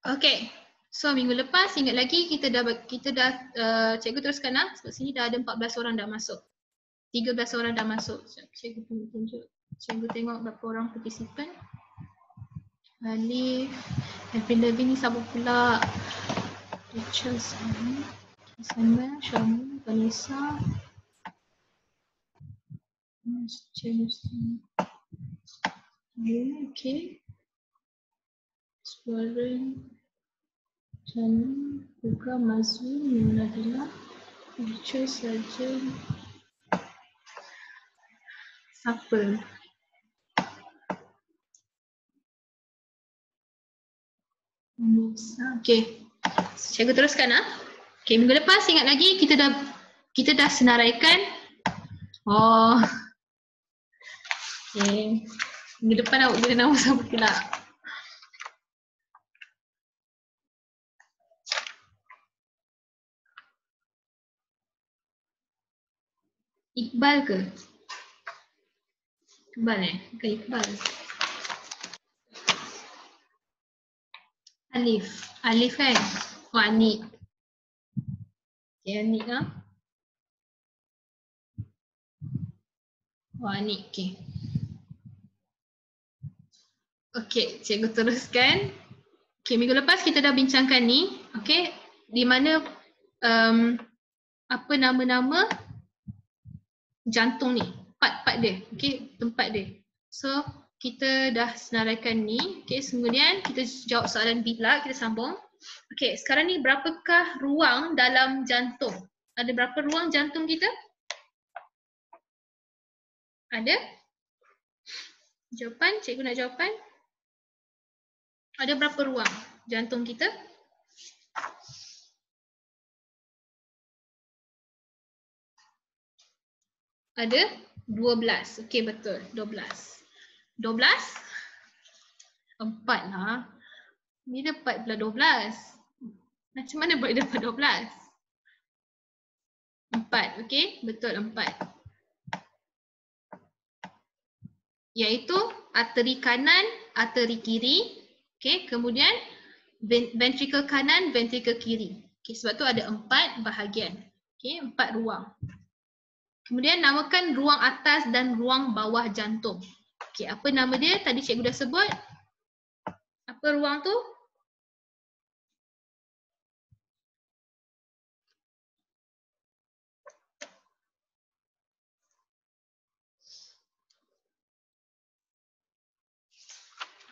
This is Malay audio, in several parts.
Okay. So minggu lepas ingat lagi kita dah cikgu teruskan lah sebab sini dah ada 14 orang dah masuk. 13 orang dah masuk. Cikgu tunjuk. Cikgu tengok berapa orang partisipan. Alif, Evelyn Levin ni siapa pula? Rachel Sami, Samuel, Syamu, Vanessa, James, okay. Suaran, Jani, Buka, Mazul, Nunadila, Rachel, Sarjan, siapa? Musa, okay. Cikgu teruskan ah. Okay, minggu lepas ingat lagi kita dah senaraikan. Oh. Okay. Minggu depan awak guna nama siapa pula? Iqbal ke? Iqbal Bukan Iqbal. Alif kan? Oh, Anik. Okay, Anik lah. Oh, Anik. Okay. Okay, cikgu teruskan. Okay, minggu lepas kita dah bincangkan ni. Okay, di mana apa nama-nama jantung ni. Part-part dia. Okay, tempat dia. So, kita dah senaraikan ni. Okay, kemudian kita jawab soalan bila kita sambung. Okay, sekarang ni berapakah ruang dalam jantung? Ada berapa ruang jantung kita? Ada? Jawapan? Cikgu nak jawapan? Ada berapa ruang jantung kita? Ada 12. Okey, betul. 12. 12? 4 lah. Ni dapat pula 12. Macam mana boleh dapat 12? 4. Okey, betul 4. Iaitu arteri kanan, arteri kiri. Okey, kemudian ventricle kanan, ventricle kiri. Okey, sebab tu ada 4 bahagian. Okey, 4 ruang. Kemudian namakan ruang atas dan ruang bawah jantung. Okey, apa nama dia? Tadi cikgu dah sebut. Apa ruang tu?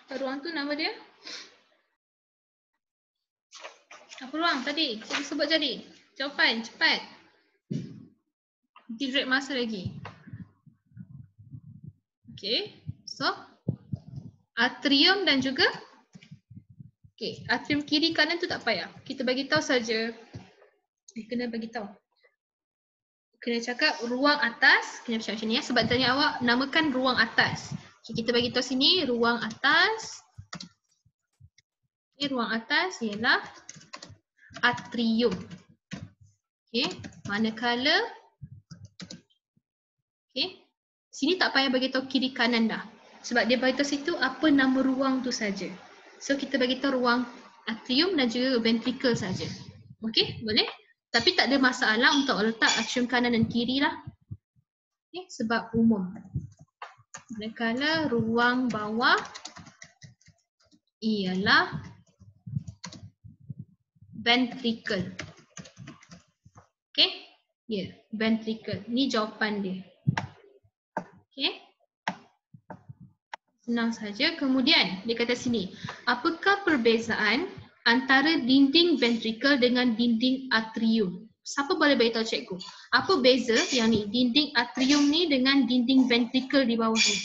Apa ruang tu nama dia? Apa ruang tadi? Cikgu sebut tadi. Jawapan, cepat. Nanti break masa lagi. Okey, so atrium dan juga atrium kiri kanan tu tak payah. Kita bagi tahu saja. Kena bagi tahu. Kena cakap ruang atas, kena macam ni ya sebab tanya awak namakan ruang atas. Okay, kita bagi tahu sini ruang atas. Ruang atas ialah atrium. Okey, manakala sini tak payah bagi tahu kiri kanan dah. Sebab dia bagi tahu situ apa nama ruang tu saja. So kita bagi tahu ruang atrium dan juga ventricle saja. Okey, boleh? Tapi tak ada masalah untuk letak atrium kanan dan kiri lah. Okey, sebab umum. Manakala ruang bawah ialah ventricle. Okey? Ya, ventricle. Ni jawapan dia. Okey? Senang saja. Kemudian dia kata sini, apakah perbezaan antara dinding ventricle dengan dinding atrium? Siapa boleh beritahu cikgu? Apa beza yang ni dinding atrium ni dengan dinding ventricle di bawah ni?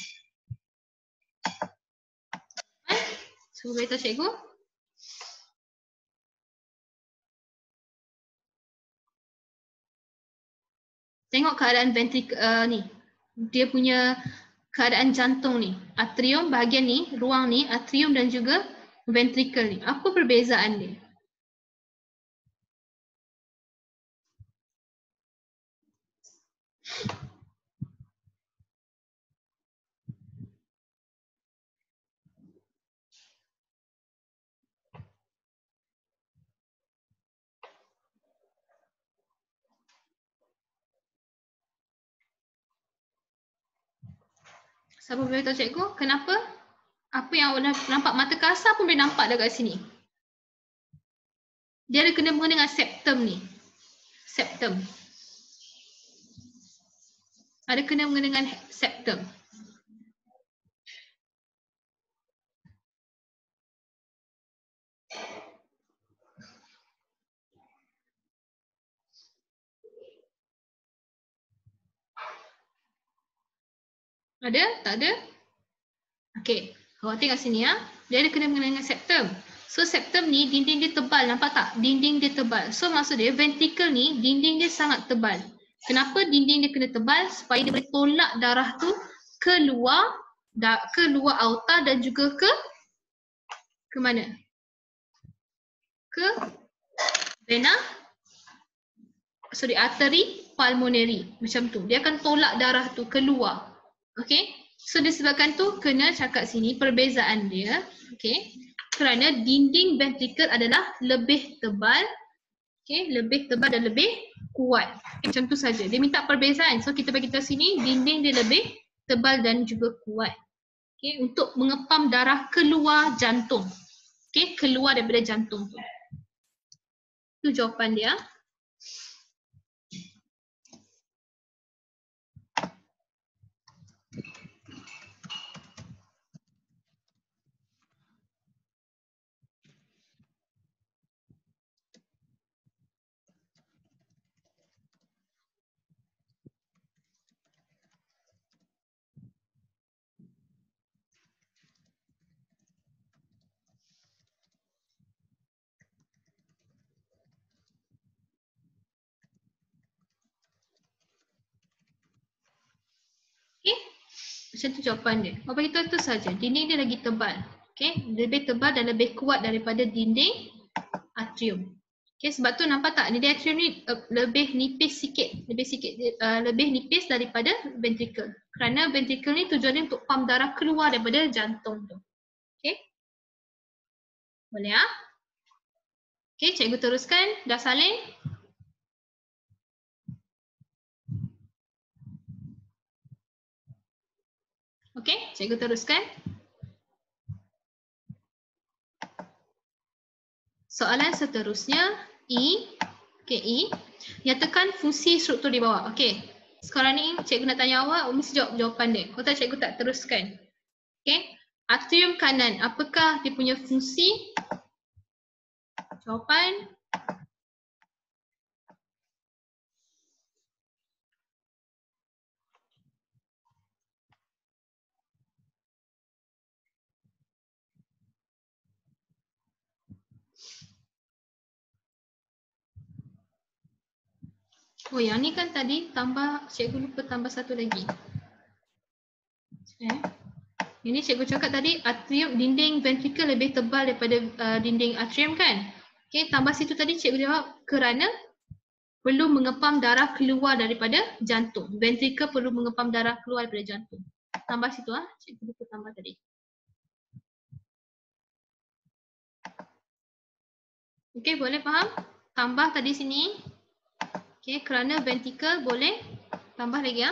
Siapa beritahu cikgu? Tengok keadaan ventricle ni. Dia punya keadaan jantung ni. Atrium bahagian ni, ruang ni, atrium dan juga ventricle ni. Apa perbezaan dia? Siapa boleh tahu cikgu? Kenapa? Apa yang awak nampak mata kasar pun boleh nampak dekat sini. Dia ada kena mengena dengan septum ni. Septum. Ada kena mengena dengan septum. Ada? Tak ada? Okey. Awak tengok sini ya. Dia ada kena mengena dengan septum. So septum ni dinding dia tebal, nampak tak? Dinding dia tebal. So maksud dia ventricle ni dinding dia sangat tebal. Kenapa dinding dia kena tebal? Supaya dia boleh tolak darah tu keluar aorta dan juga ke mana? Ke vena, arteri pulmonary macam tu. Dia akan tolak darah tu keluar. Okey? So disebabkan tu kena cakap sini perbezaan dia. Okey? Kerana dinding ventricle adalah lebih tebal, okey, lebih tebal dan lebih kuat. Macam tu saja. Dia minta perbezaan. So kita bagi tahu sini dinding dia lebih tebal dan juga kuat. Okey, untuk mengepam darah keluar jantung. Okey, keluar daripada jantung tu. Itu jawapan dia. Okey, macam tu jawapan dia. Apa kita tu saja. Dinding dia lagi tebal. Okey, lebih tebal dan lebih kuat daripada dinding atrium. Okey, sebab tu nampak tak dinding atrium ni lebih nipis sikit, lebih nipis daripada ventricle. Kerana ventricle ni tujuan dia untuk pam darah keluar daripada jantung tu. Okey. Boleh ah? Okey, cikgu teruskan. Dah salin? Okey, cikgu teruskan. Soalan seterusnya E. Okey, E. Nyatakan fungsi struktur di bawah. Okey. Sekarang ni cikgu nak tanya awak, mesti jawab jawapan dia. Kalau tak cikgu tak teruskan. Okey. Atrium kanan, apakah dia punya fungsi? Jawapan. Oh, yang ni kan tadi tambah, cikgu lupa tambah satu lagi. Ini cikgu cakap tadi atrium, dinding ventricle lebih tebal daripada dinding atrium kan? Okey, tambah situ tadi cikgu jawab kerana perlu mengepam darah keluar daripada jantung. Ventricle perlu mengepam darah keluar daripada jantung. Tambah situ cikgu lupa tambah tadi. Okey, boleh faham? Tambah tadi sini. Okey, kerana ventricle boleh tambah lagi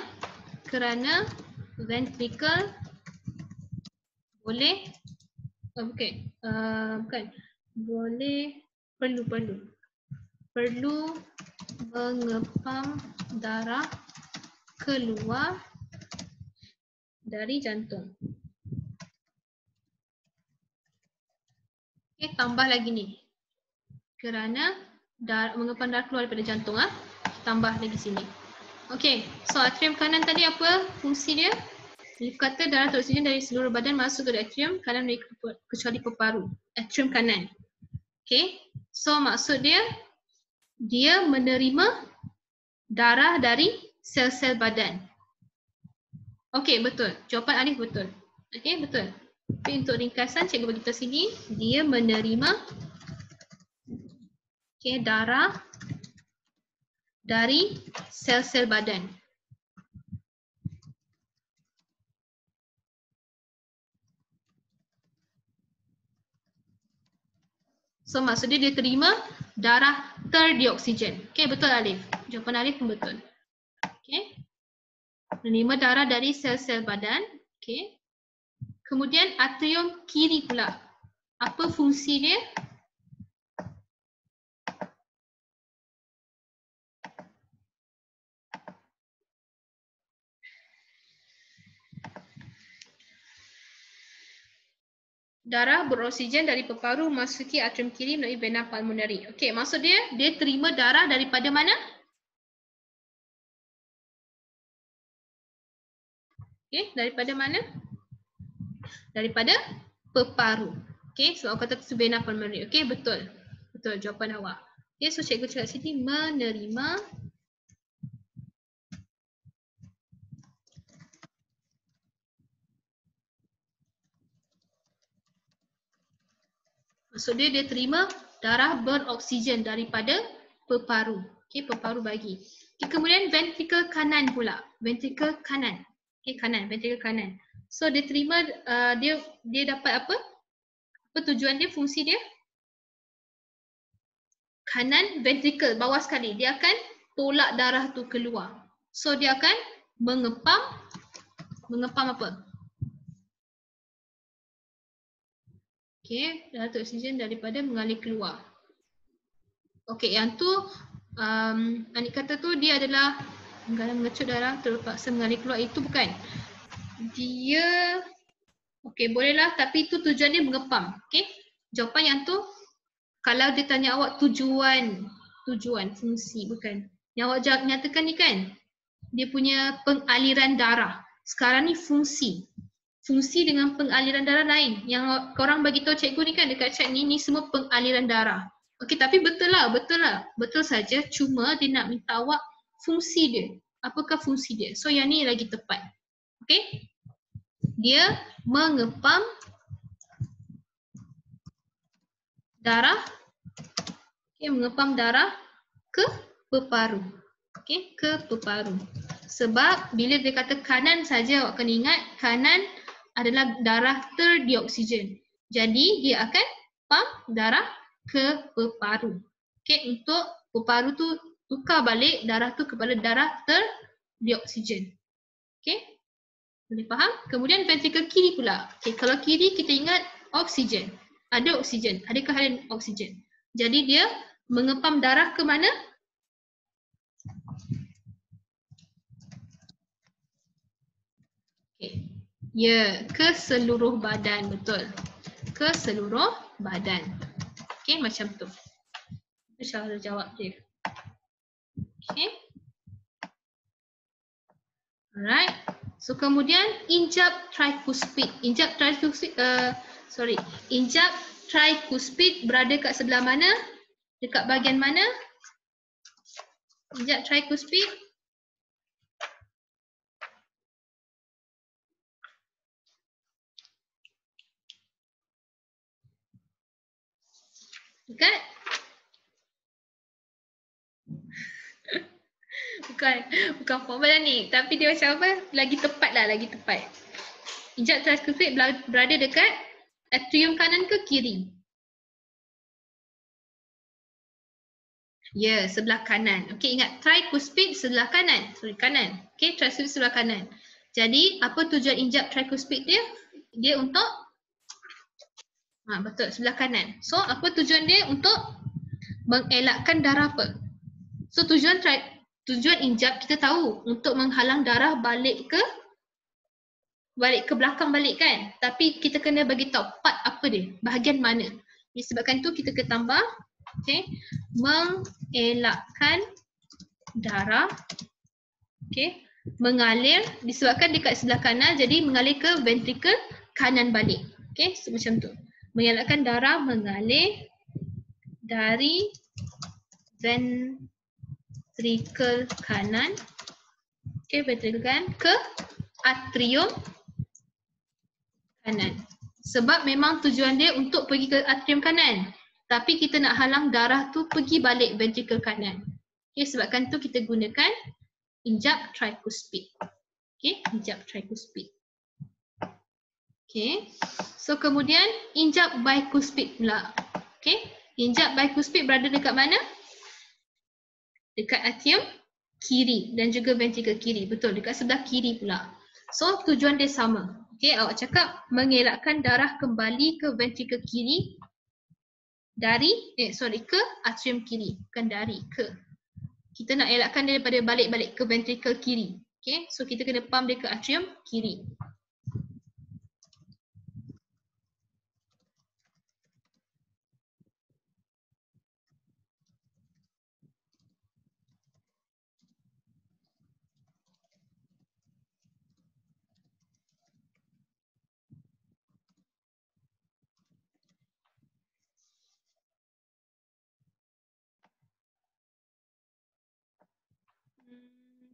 kerana ventricle boleh bukan boleh perlu mengepam darah keluar dari jantung. Okey, tambah lagi ni. Kerana mengepam darah keluar daripada jantung tambah lagi sini. Okey, so atrium kanan tadi apa fungsi dia? Dia kata darah oksigen dari seluruh badan masuk ke atrium kanan kecuali peparu. Atrium kanan. Okey, so maksud dia menerima darah dari sel-sel badan. Okey, betul. Jawapan Alif betul. Okey, betul. Tapi untuk ringkasan cikgu bagi tahu sini, dia menerima darah dari sel-sel badan. So maksudnya dia terima darah terdioksigen. Okey, betul Alif. Jawapan Alif pun betul. Okey. Menerima darah dari sel-sel badan. Okey. Kemudian atrium kiri pula. Apa fungsi dia? Darah beroksigen dari peparu memasuki atrium kiri melalui vena pulmonari. Okey, maksud dia terima darah daripada mana? Okey, daripada mana? Daripada peparu. Okey, sebab so, kata tu vena pulmonari. Okey, betul. Betul jawapan awak. Okey, so cikgu cakap sini menerima maksud dia terima darah beroksigen daripada peparu. Okey, peparu bagi. Okay, kemudian ventrikel kanan pula. Ventrikel kanan. Okey, kanan, ventrikel kanan. So dia terima dia dapat apa? Apa tujuan dia, fungsi dia? Kanan ventrikel bawah sekali. Dia akan tolak darah tu keluar. So dia akan mengepam apa? Okey, darah oksigen daripada mengalir keluar. Okey, yang tu Anik kata tu dia adalah mengecut darah terpaksa mengalir keluar, itu bukan. Dia okey, bolehlah, tapi itu tujuan dia mengepam. Okey. Jawapan yang tu kalau dia tanya awak tujuan fungsi, bukan. Yang awak jawab nyatakan ni kan, dia punya pengaliran darah. Sekarang ni fungsi. Fungsi dengan pengaliran darah lain. Yang korang bagi tahu cikgu ni kan dekat chat ni semua pengaliran darah. Okey, tapi betul lah. Betul saja, cuma dia nak minta awak fungsi dia. Apakah fungsi dia? So yang ni lagi tepat. Okey? Dia mengepam darah. Okey, mengepam darah ke peparu. Okey, ke peparu. Sebab bila dia kata kanan saja, awak kena ingat kanan adalah darah terdioksigen. Jadi dia akan pump darah ke peparu. Okey, untuk peparu tu tukar balik darah tu kepada darah terdioksigen. Okey? Boleh faham? Kemudian ventrikel kiri pula. Okey, kalau kiri kita ingat oksigen. Ada oksigen, ada kehadiran oksigen. Jadi dia mengepam darah ke mana? Okay. Ya, ke seluruh badan, betul. Ke seluruh badan. Okey, macam tu. Itu cara jawab dia. Okey. Alright. So kemudian injap tricuspid. Injap tricuspid berada kat sebelah mana? Dekat bahagian mana? Injap tricuspid. Dekat? bukan formal ni, tapi dia macam apa? Lagi tepat lah, lagi tepat. Injap tricuspid berada dekat atrium kanan ke kiri? Ya, sebelah kanan. Okey, ingat tricuspid sebelah kanan. Sorry, kanan. Okey, tricuspid sebelah kanan. Jadi, apa tujuan injap tricuspid dia? Dia untuk betul, sebelah kanan. So, apa tujuan dia? Untuk mengelakkan darah apa? So, tujuan injap kita tahu untuk menghalang darah balik ke belakang balik kan? Tapi kita kena bagi tahu part apa dia? Bahagian mana? Disebabkan tu kita kena tambah okey, mengelakkan darah okey, mengalir disebabkan dekat sebelah kanan jadi mengalir ke ventrikel kanan balik. Okey, so, macam tu. Mengelakkan darah mengalir dari ventrikel kanan ventrikel kanan ke atrium kanan. Sebab memang tujuan dia untuk pergi ke atrium kanan. Tapi kita nak halang darah tu pergi balik ventrikel kanan. Okey, sebabkan tu kita gunakan injap tricuspid. Okey, injap tricuspid. Okey. So kemudian injap bicuspid pula. Okey. Injap bicuspid berada dekat mana? Dekat atrium kiri dan juga ventrikel kiri. Betul, dekat sebelah kiri pula. So tujuan dia sama. Okey, awak cakap mengelakkan darah kembali ke ventrikel kiri dari ke atrium kiri, bukan dari, ke. Kita nak elakkan dia daripada balik-balik ke ventrikel kiri. Okey, so kita kena pump dia ke atrium kiri.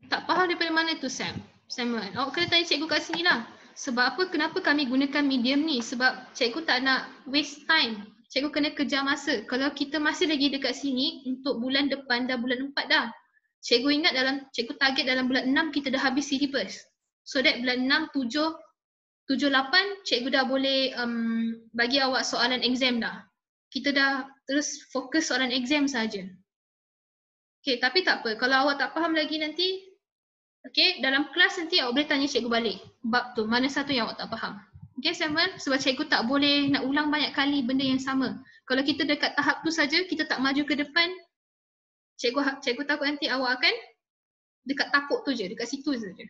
Tak faham daripada mana tu Samuel. Awak kena tanya cikgu kat sini lah. Sebab apa, kenapa kami gunakan medium ni? Sebab cikgu tak nak waste time. Cikgu kena kejar masa. Kalau kita masih lagi dekat sini untuk bulan depan dah bulan 4 dah. Cikgu ingat cikgu target dalam bulan 6 kita dah habis syllabus. So that bulan 6, 7, 8 cikgu dah boleh bagi awak soalan exam dah. Kita dah terus fokus soalan exam saja. Okay, tapi tak apa. Kalau awak tak faham lagi nanti, okay, dalam kelas nanti awak boleh tanya cikgu balik. Bab tu, mana satu yang awak tak faham. Okay Samuel, sebab cikgu tak boleh nak ulang banyak kali benda yang sama. Kalau kita dekat tahap tu saja, kita tak maju ke depan, cikgu takut nanti awak akan dekat tapuk tu je, dekat situ saja.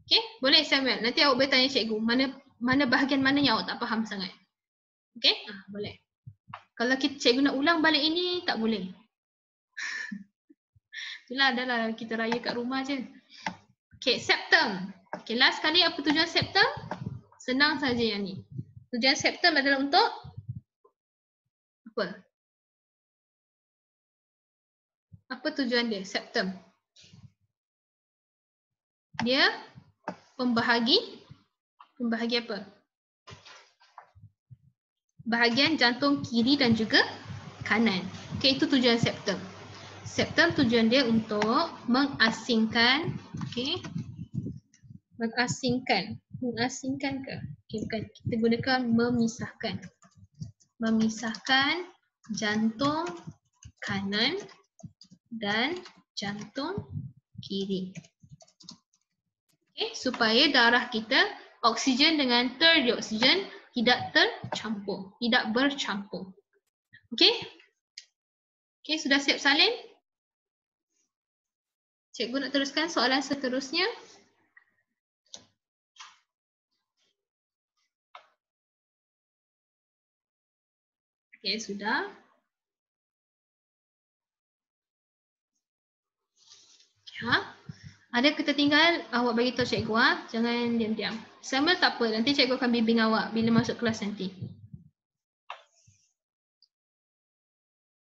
Okay, boleh Samuel. Nanti awak boleh tanya cikgu mana bahagian mana yang awak tak faham sangat. Okay, boleh. Kalau cikgu nak ulang balik ini, tak boleh. Itulah, adalah kita raya kat rumah je. Okay, septum. Okay, last kali apa tujuan septum? Senang saja yang ni. Tujuan septum adalah untuk apa? Apa tujuan dia, septum? Dia pembahagi apa? Bahagian jantung kiri dan juga kanan. Okay, itu tujuan septum. Septum tujuan dia untuk mengasingkan, okay, mengasingkan ke? Okay, bukan, kita gunakan memisahkan jantung kanan dan jantung kiri. Okay, supaya darah kita oksigen dengan terdioksigen tidak bercampur. Okay? Okay, sudah siap salin? Cikgu nak teruskan soalan seterusnya. Okay, sudah. Ada ketertinggal, awak bagi tahu cikgu, jangan diam-diam. Samuel tak apa, nanti cikgu akan bimbing awak bila masuk kelas nanti.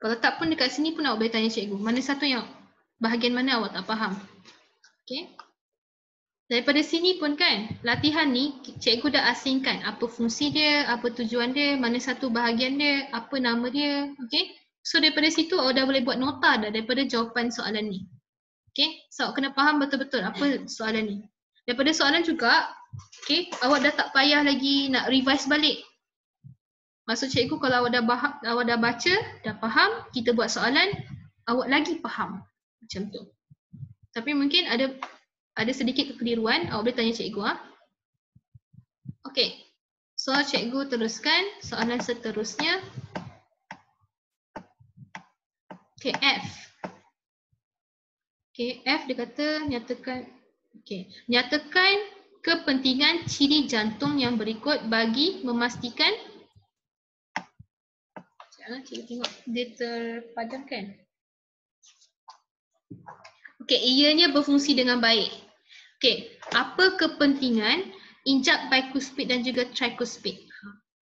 Kalau tak pun dekat sini pun awak boleh tanya cikgu, mana satu yang bahagian mana awak tak faham. Okay. Daripada sini pun kan, latihan ni cikgu dah asingkan apa fungsi dia, apa tujuan dia, mana satu bahagian dia, apa nama dia. Okay. So daripada situ awak dah boleh buat nota dah daripada jawapan soalan ni. Okay, so awak kena faham betul-betul apa soalan ni. Daripada soalan juga, okay, awak dah tak payah lagi nak revise balik. Maksud cikgu kalau awak dah baca, dah faham, kita buat soalan, awak lagi faham. Macam tu. Tapi mungkin ada sedikit kekeliruan, awak boleh tanya cikgu. Okay, so cikgu teruskan soalan seterusnya. Okay, F. Okay, F dia kata nyatakan kepentingan ciri jantung yang berikut bagi memastikan. Jangan cikgu tengok dia terpadamkan. Okay, ianya berfungsi dengan baik. Okay, apa kepentingan injak bicuspid dan juga tricuspid?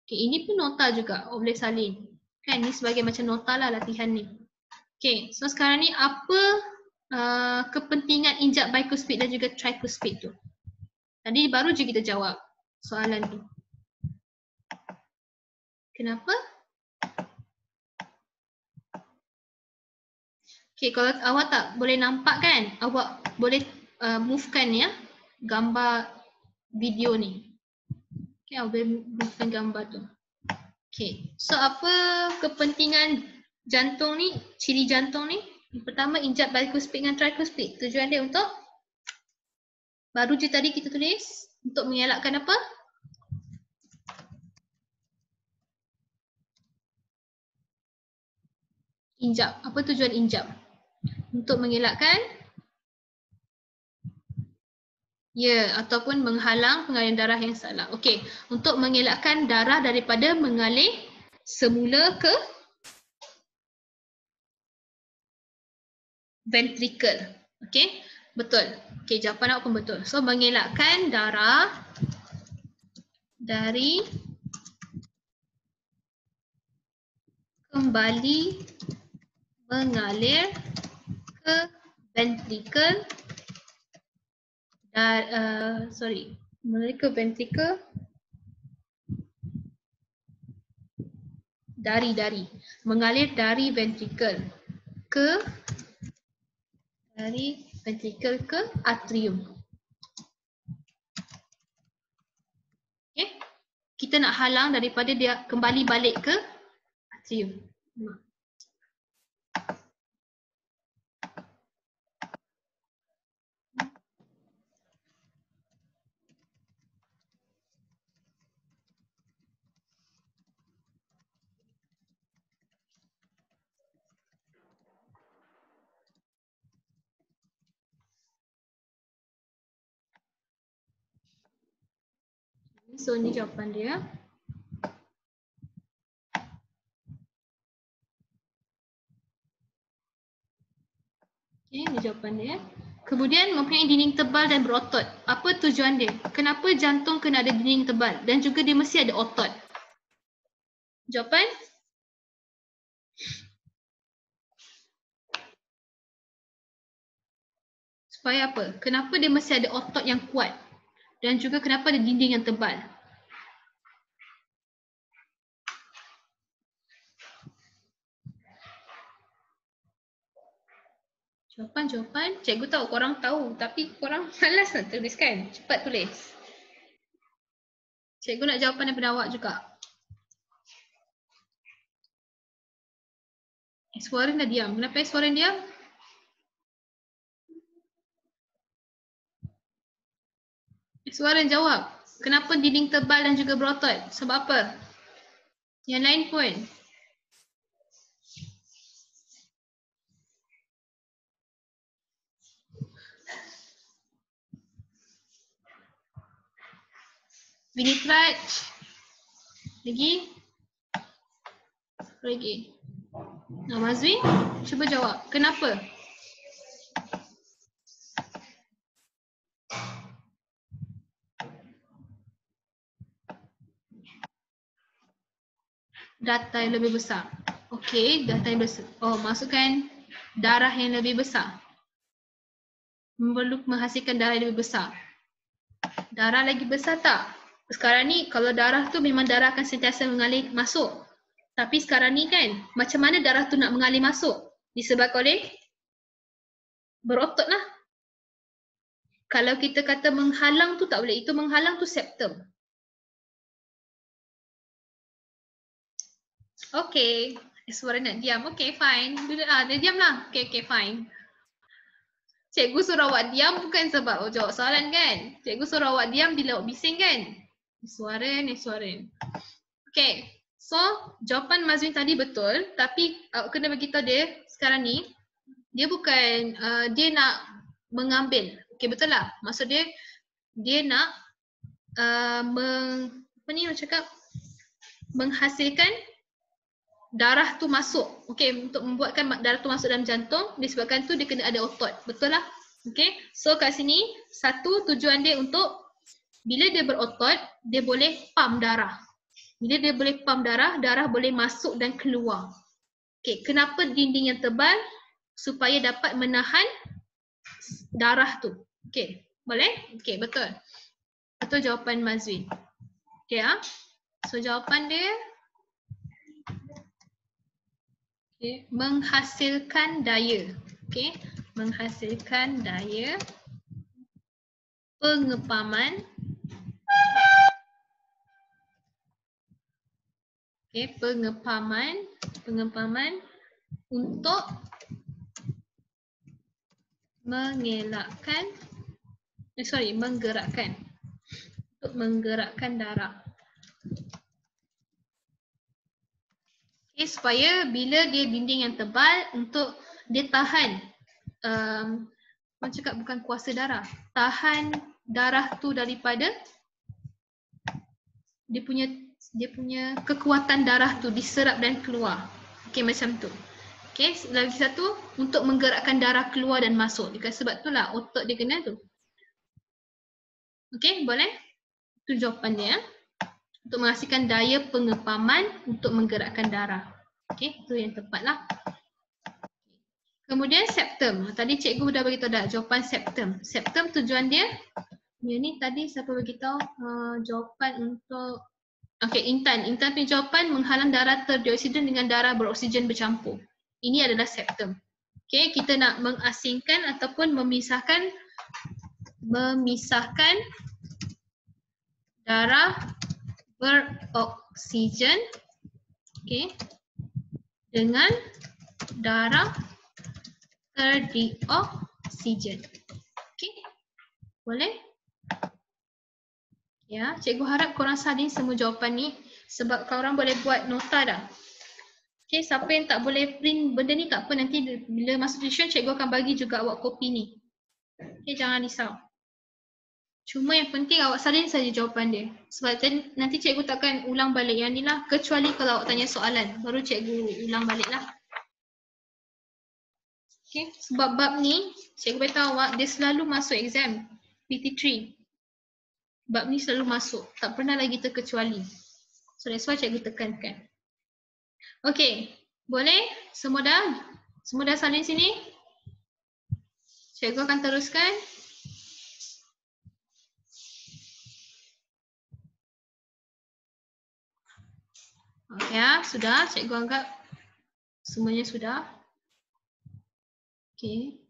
Okay, ini pun nota juga, boleh salin. Kan, ni sebagai macam nota lah latihan ni. Okay, so sekarang ni apa kepentingan injak bicuspid dan juga tricuspid tu? Tadi baru je kita jawab soalan tu. Kenapa? Okay, kalau awak tak boleh nampak kan, awak boleh movekan ya gambar video ni. Okay, awak boleh movekan gambar tu. Okay, so apa kepentingan jantung ni, ciri jantung ni? Yang pertama, injak bicuspid dengan tricuspid. Tujuan dia untuk, baru je tadi kita tulis, untuk mengelakkan apa? Injap. Apa tujuan injap? Untuk mengelakkan ataupun menghalang pengaliran darah yang salah. Okey, untuk mengelakkan darah daripada mengalir semula ke ventricle. Okey, betul. Okey, jawapan awak pun betul. So, mengelakkan darah dari kembali mengalir ke ventricle mengalir ke ventricle mengalir dari ventricle ke atrium. Okay. Kita nak halang daripada dia kembali balik ke atrium. So ni jawapan dia. Okay, ni jawapan dia. Kemudian mempunyai dinding tebal dan berotot. Apa tujuan dia? Kenapa jantung kena ada dinding tebal dan juga dia mesti ada otot? Jawapan? Supaya apa? Kenapa dia mesti ada otot yang kuat? Dan juga kenapa ada dinding yang tebal? Jawapan. Cikgu tahu korang tahu tapi korang malas nak tuliskan. Cepat tulis. Cikgu nak jawapan daripada awak juga. Suara dah diam. Kenapa suara diam? Suara jawab. Kenapa dinding tebal dan juga berotot? Sebab apa? Yang lain pun. Vinitraj. Lagi. Mazwin, cuba jawab. Kenapa? Data yang lebih besar. Okey, data yang besar. Oh, masukkan darah yang lebih besar. Perlu menghasilkan darah yang lebih besar. Darah lagi besar tak? Sekarang ni kalau darah tu memang darah akan sentiasa mengalir masuk. Tapi sekarang ni kan, macam mana darah tu nak mengalir masuk? Disebabkan oleh berotot lah. Kalau kita kata menghalang tu tak boleh. Itu menghalang tu septum. Okay. Suara nak diam. Okay, fine. Dia diam lah. Okay, fine. Cikgu suruh awak diam bukan sebab awak jawab soalan kan? Cikgu suruh awak diam bila awak bising kan? Suara. Okay. So, jawapan Mazwin tadi betul. Tapi awak kena beritahu dia sekarang ni. Dia bukan, dia nak mengambil. Okay, betul lah. Maksud dia, dia nak menghasilkan darah tu masuk. Okey, untuk membuatkan darah tu masuk dalam jantung, disebabkan tu dia kena ada otot. Betul lah? Okey. So kat sini satu tujuan dia untuk bila dia berotot, dia boleh pump darah. Bila dia boleh pump darah, darah boleh masuk dan keluar. Okey, kenapa dinding yang tebal? Supaya dapat menahan darah tu. Okey, boleh? Okey, betul. Betul jawapan Mazwin. Okey ah. So jawapan dia okay. Menghasilkan daya. Okay. Menghasilkan daya pengepaman. Okay. Pengepaman untuk menggerakkan darah. Okay, supaya bila dia dinding yang tebal untuk dia tahan orang cakap bukan kuasa darah, tahan darah tu daripada dia punya kekuatan darah tu diserap dan keluar. Okay, macam tu. Okay, lagi satu untuk menggerakkan darah keluar dan masuk. Sebab tu lah otot dia kena tu. Okay, boleh? Itu jawapan dia. Untuk menghasilkan daya pengepaman untuk menggerakkan darah. Okay, itu yang tepat lah. Kemudian septum. Tadi cikgu dah beritahu dah jawapan septum. Septum tujuan dia, ni tadi siapa beritahu jawapan untuk Intan. Intan punya jawapan menghalang darah terdioksigen dengan darah beroksigen bercampur. Ini adalah septum. Okay, kita nak mengasingkan ataupun memisahkan darah beroksigen dengan darah terdioksigen. Okay, boleh? Ya, cikgu harap korang salin semua jawapan ni sebab korang boleh buat nota dah. Okay, siapa yang tak boleh print benda ni tak apa, nanti bila masuk tuition cikgu akan bagi juga awak kopi ni. Okay, jangan risau. Cuma yang penting awak salin saja jawapan dia. Sebab nanti cikgu takkan ulang balik yang ni lah, kecuali kalau awak tanya soalan, baru cikgu ulang balik lah. Okay, sebab bab ni cikgu beritahu awak dia selalu masuk exam PT3. Bab ni selalu masuk, tak pernah lagi terkecuali. So that's why cikgu tekankan. Okay, boleh? Semua dah salin sini? Cikgu akan teruskan. Okay ya, sudah. Cikgu anggap semuanya sudah. Okay.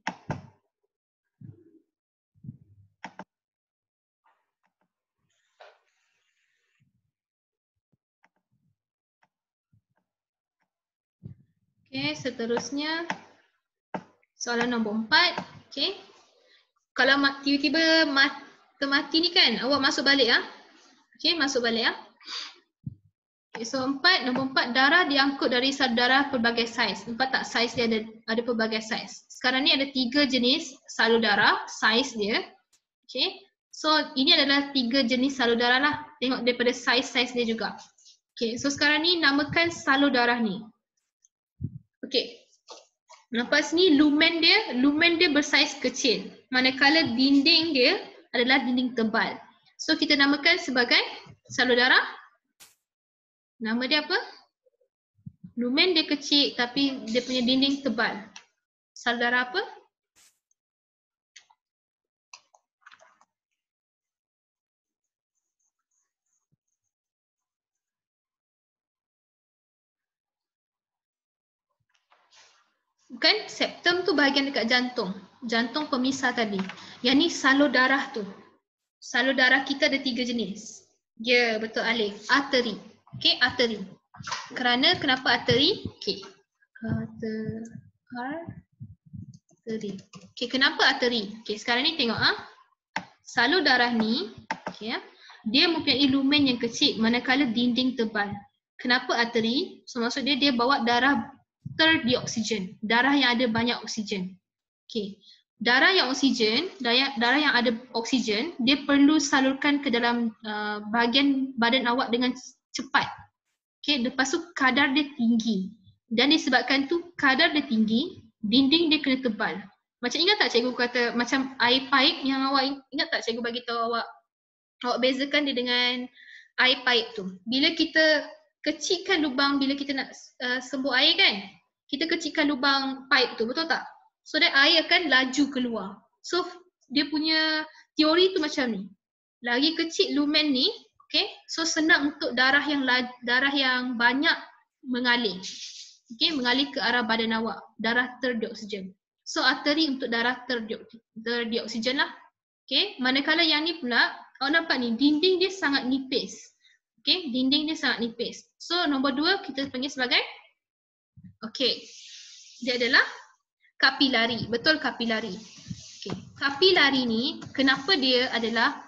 Okay, seterusnya soalan nombor 4. Okay. Kalau tiba-tiba mati ni kan, awak masuk balik ya. Okay, masuk balik ya. Okay, so nombor 4, darah diangkut dari salur darah pelbagai saiz. Nampak tak saiz dia ada pelbagai saiz. Sekarang ni ada 3 jenis salur darah, saiz dia. Okay, so ini adalah 3 jenis salur darah lah. Tengok daripada saiz-saiz dia juga. Okay, so sekarang ni namakan salur darah ni. Okay, nampak sini lumen dia bersaiz kecil. Manakala dinding dia adalah dinding tebal. So kita namakan sebagai salur darah. Nama dia apa? Lumen dia kecil tapi dia punya dinding tebal. Salur darah apa? Bukan, septum tu bahagian dekat jantung. Jantung pemisah tadi. Yang ni salur darah tu. Salur darah kita ada 3 jenis. Ya, betul Alif. Arteri. Okey, arteri. Kenapa arteri? Okey. Arteri. Okey, kenapa arteri? Okey, sekarang ni tengok salur darah ni, okey dia mempunyai lumen yang kecil manakala dinding tebal. Kenapa arteri? So maksud dia bawa darah terdioksigen, darah yang ada banyak oksigen. Okey. Darah yang ada oksigen, dia perlu salurkan ke dalam bahagian badan awak dengan cepat. Okey, lepas tu kadar dia tinggi. Dan disebabkan tu kadar dia tinggi, dinding dia kena tebal. Macam ingat tak cikgu kata macam air paip yang awak ingat tak cikgu bagi tahu awak bezakan dia dengan air paip tu. Bila kita kecilkan lubang bila kita nak sembuh air kan, kita kecilkan lubang paip tu, betul tak? So that air akan laju keluar. So dia punya teori tu macam ni. Lagi kecil lumen ni, okay, so senang untuk darah yang banyak mengalir. Okay, mengalir ke arah badan awak, darah terdioksigen. So arteri untuk darah terdioksigen lah. Okay, manakala yang ni pula, awak nampak ni, dinding dia sangat nipis. Okay, dinding dia sangat nipis. So nombor 2 kita panggil sebagai, okay, dia adalah kapilari. Betul, kapilari. Okay, kapilari ni kenapa dia adalah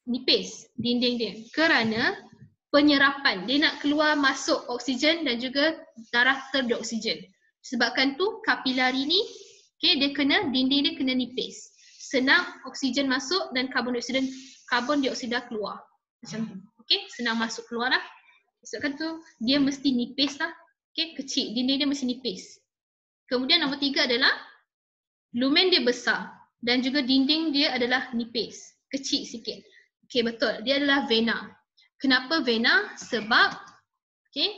nipis dinding dia? Kerana penyerapan. Dia nak keluar masuk oksigen dan juga darah terdioksigen. Sebabkan tu kapilari ni, okay, dia kena, dinding dia kena nipis. Senang oksigen masuk dan karbon dioksida keluar. Macam tu. Okay, senang masuk keluar lah. Sebabkan tu dia mesti nipis lah. Okay, kecil. Dinding dia mesti nipis. Kemudian nombor 3 adalah lumen dia besar dan juga dinding dia adalah nipis. Kecil sikit. Okay, betul. Dia adalah vena. Kenapa vena? Sebab, okay,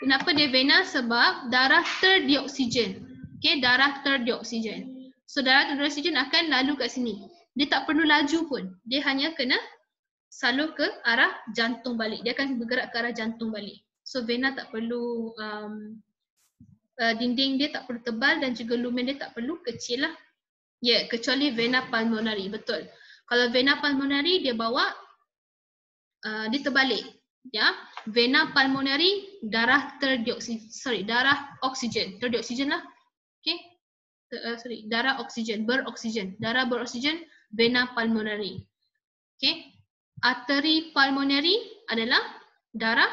kenapa dia vena? Sebab darah terdioksigen. Okay, darah terdioksigen. So, darah terdioksigen akan lalu kat sini. Dia tak perlu laju pun. Dia hanya kena salur ke arah jantung balik. Dia akan bergerak ke arah jantung balik. So, vena tak perlu, dinding dia tak perlu tebal dan juga lumen dia tak perlu kecil lah. Ya, kecuali vena pulmonari. Betul. Kalau vena pulmonari, dia bawa, dia terbalik. Ya, vena pulmonari darah darah oksigen, terdioksigen lah. Okay, darah oksigen, beroksigen. Darah beroksigen, vena pulmonari. Okay, arteri pulmonari adalah darah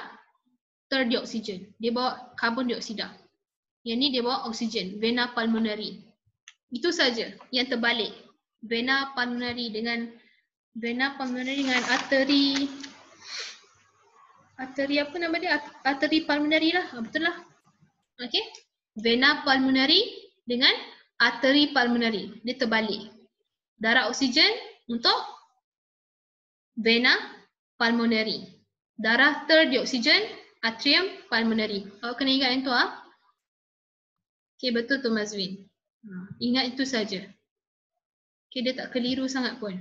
terdioksigen. Dia bawa karbon dioksida. Yang ni dia bawa oksigen, vena pulmonari. Itu saja yang terbalik. Vena pulmonari dengan arteri apa nama dia? Arteri pulmonari lah. Betul lah. Okey. Vena pulmonari dengan arteri pulmonari. Dia terbalik. Darah oksigen untuk vena pulmonari. Darah terdioksigen, atrium pulmonari. Awak kena ingat yang tu ah. Okey, betul tu Mazwin. Ingat itu saja. Okey, dia tak keliru sangat pun.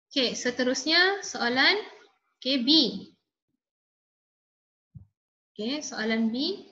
Okey, seterusnya soalan B. Okey, soalan B.